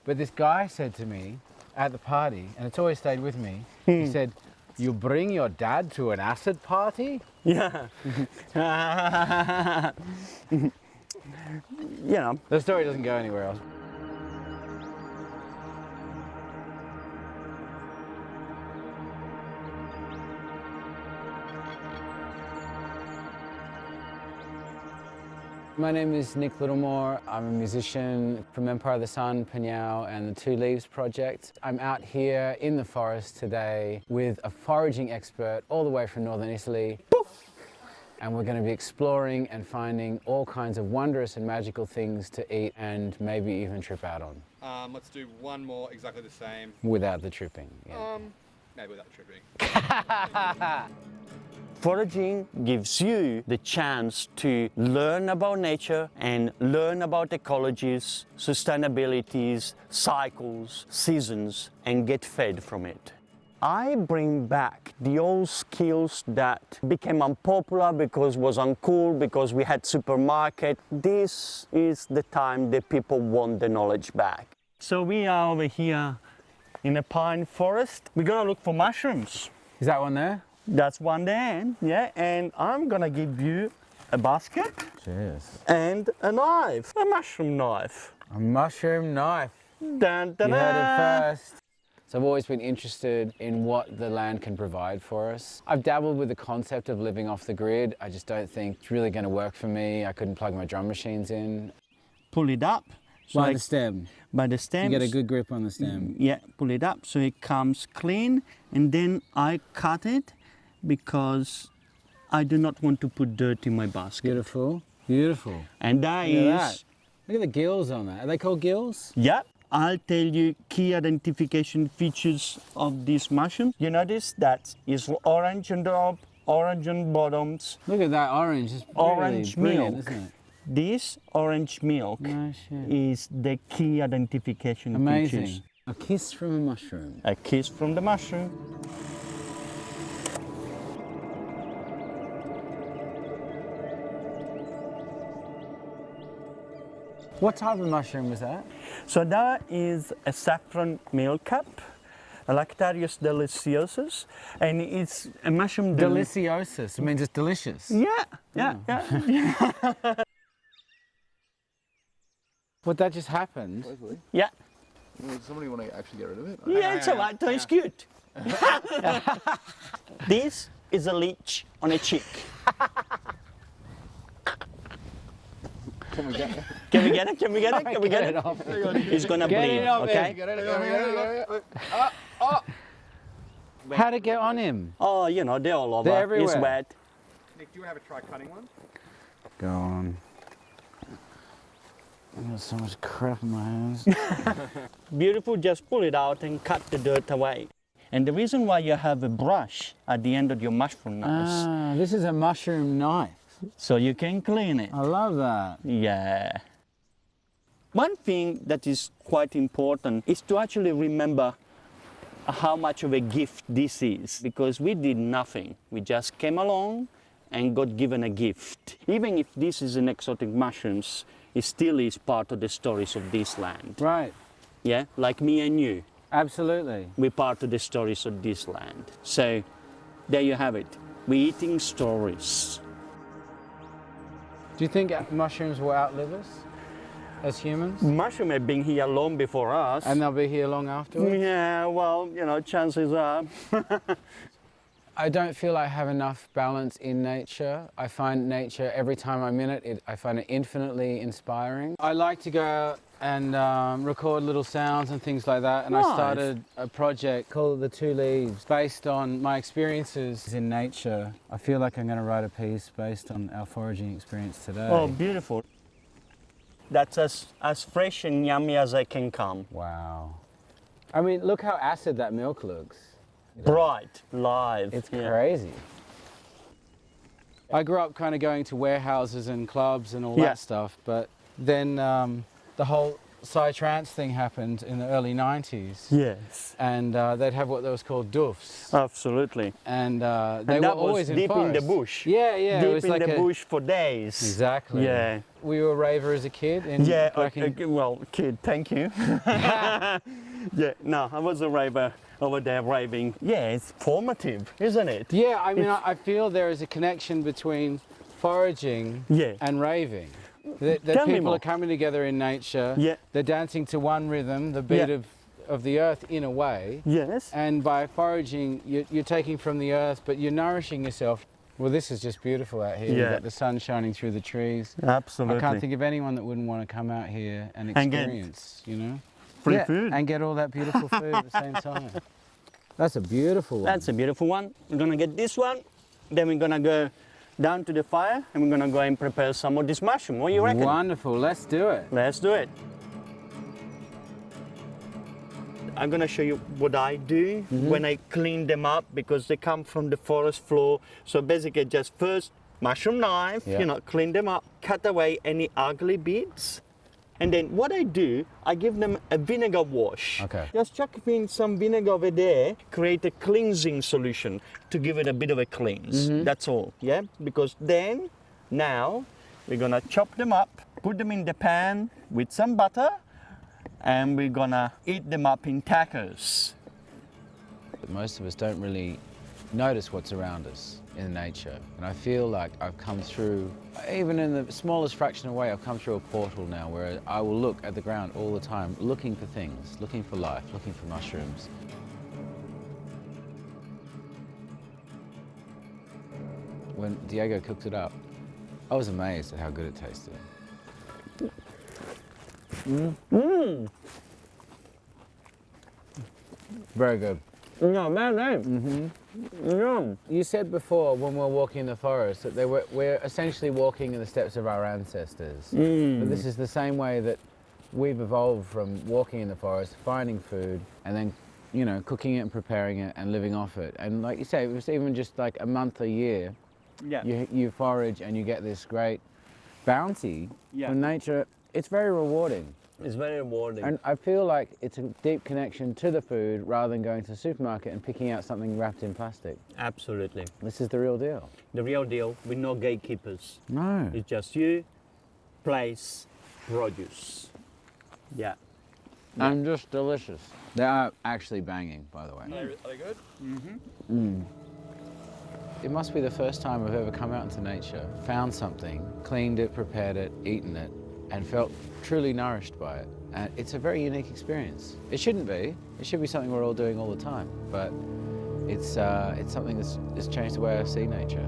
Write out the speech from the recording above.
But this guy said to me at the party, and it's always stayed with me, he said, "You bring your dad to an acid party?" Yeah. You know. The story doesn't go anywhere else. My name is Nick Littlemore. I'm a musician from Empire of the Sun, Pinyao and the Two Leaves project. I'm out here in the forest today with a foraging expert all the way from northern Italy. And we're going to be exploring and finding all kinds of wondrous and magical things to eat and maybe even trip out on. Let's do one more exactly the same. Without the tripping. Yeah. Maybe without tripping. Foraging gives you the chance to learn about nature and learn about ecologies, sustainabilities, cycles, seasons, and get fed from it. I bring back the old skills that became unpopular because was uncool, because we had supermarket. This is the time that people want the knowledge back. So we are over here in a pine forest. We're gonna look for mushrooms. Is that one there? That's one there, yeah, and I'm gonna give you a basket. Cheers. And a knife, a mushroom knife. A mushroom knife. Dun, dun, You heard it dun. first. So I've always been interested in what the land can provide for us. I've dabbled with the concept of living off the grid. I just don't think it's really going to work for me. I couldn't plug my drum machines in. Pull it up. So By the stem. By the stem. You get a good grip on the stem. Yeah, pull it up so it comes clean, and then I cut it because I do not want to put dirt in my basket. Beautiful, beautiful. And that Look at is... that. Look at the gills on that. Are they called gills? Yeah. I'll tell you key identification features of these mushrooms. You notice that is orange on top, orange on bottoms. Look at that orange. It's Orange brilliant, milk. isn't it? This orange milk No shit. is the key identification Amazing. features. A kiss from a mushroom. A kiss from the mushroom. What type of mushroom was that? So that is a saffron mealcap, a Lactarius deliciosus, and it's a mushroom. Deliciosus. It means it's delicious. Yeah. What, that just happened? Yeah. Does somebody want to actually get rid of it? Yeah, it's alright, it's cute. This is a leech on a chick. Can we get it? Can we get it? Can we get it? Can we get it? off. It's gonna Get bleed, it off okay? How'd it get on him? Oh, you know, they're all over. They're It's everywhere. wet. Nick, do you want to have a try cutting one? Go on. I've got so much crap in my hands. Beautiful, just pull it out and cut the dirt away. And the reason why you have a brush at the end of your mushroom knives, This is a mushroom knife. so you can clean it. I love that. Yeah. One thing that is quite important is to actually remember how much of a gift this is, because we did nothing. We just came along and got given a gift. Even if this is an exotic mushrooms, it still is part of the stories of this land. Right. Yeah, like me and you, Absolutely. we're part of the stories of this land. So there you have it. We're eating stories. Do you think mushrooms will outlive us as humans? Mushroom have been here long before us. And they'll be here long afterwards? Yeah, well, you know, chances are. I don't feel I have enough balance in nature. I find nature, every time I'm in it, I find it infinitely inspiring. I like to go out and record little sounds and things like that. And Nice. I started a project called The Two Leaves, based on my experiences in nature. I feel like I'm going to write a piece based on our foraging experience today. Oh, beautiful. That's as fresh and yummy as I can come. Wow. I mean, look how acid that milk looks. Bright, live. It's yeah. crazy. I grew up kind of going to warehouses and clubs and all Yeah. that stuff, but then the whole psytrance thing happened in the early 90s. Yes. And they'd have what was called doofs. Absolutely. And they And were that was always in deep in the forest. bush. Yeah, yeah. Deep it was in like the bush for days. Exactly. Yeah. Were you a raver as a kid? Yeah, back in- well, kid, thank you. Yeah, no, I was a raver over there raving. Yeah, it's formative, isn't it? Yeah, I mean, I feel there is a connection between foraging Yeah. and raving. That Tell me people more. are coming together in nature. Yeah. They're dancing to one rhythm, the beat Yeah. of the earth in a way. Yes. And by foraging, you're taking from the earth, but you're nourishing yourself. Well, this is just beautiful out here. You've Yeah. got the sun shining through the trees. Absolutely. I can't think of anyone that wouldn't want to come out here and And get experience, you know? free food. And get all that beautiful food at the same time. That's a beautiful one. That's a beautiful one. We're gonna get this one, then we're gonna go down to the fire and we're gonna go and prepare some of this mushroom. What do you reckon? Wonderful. Let's do it. Let's do it. I'm gonna show you what I do when I clean them up because they come from the forest floor. So basically just first mushroom knife, Yeah. you know, clean them up, cut away any ugly bits. And then what I do, I give them a vinegar wash. Okay. Just chuck in some vinegar over there, create a cleansing solution to give it a bit of a cleanse. That's all, yeah? Because then, now, we're gonna chop them up, put them in the pan with some butter, and we're gonna eat them up in tacos. Most of us don't really notice what's around us in nature. And I feel like I've come through, even in the smallest fraction of a way, I've come through a portal now where I will look at the ground all the time, looking for things, looking for life, looking for mushrooms. When Diego cooked it up, I was amazed at how good it tasted. Very good. No, man, no. Yum. You said before when we're walking in the forest that we're essentially walking in the steps of our ancestors. But this is the same way that we've evolved from walking in the forest, finding food, and then, you know, cooking it and preparing it and living off it. And like you say, it was even just like a month a year, Yeah. you forage and you get this great bounty Yeah. from nature. It's very rewarding. It's very rewarding. And I feel like it's a deep connection to the food rather than going to the supermarket and picking out something wrapped in plastic. Absolutely. This is the real deal. The real deal with no gatekeepers. No. It's just you, place, produce. Yeah. And just delicious. They are actually banging, by the way. Are they good? It must be the first time I've ever come out into nature, found something, cleaned it, prepared it, eaten it, and felt truly nourished by it. And it's a very unique experience. It shouldn't be. It should be something we're all doing all the time. But it's something that's changed the way I see nature.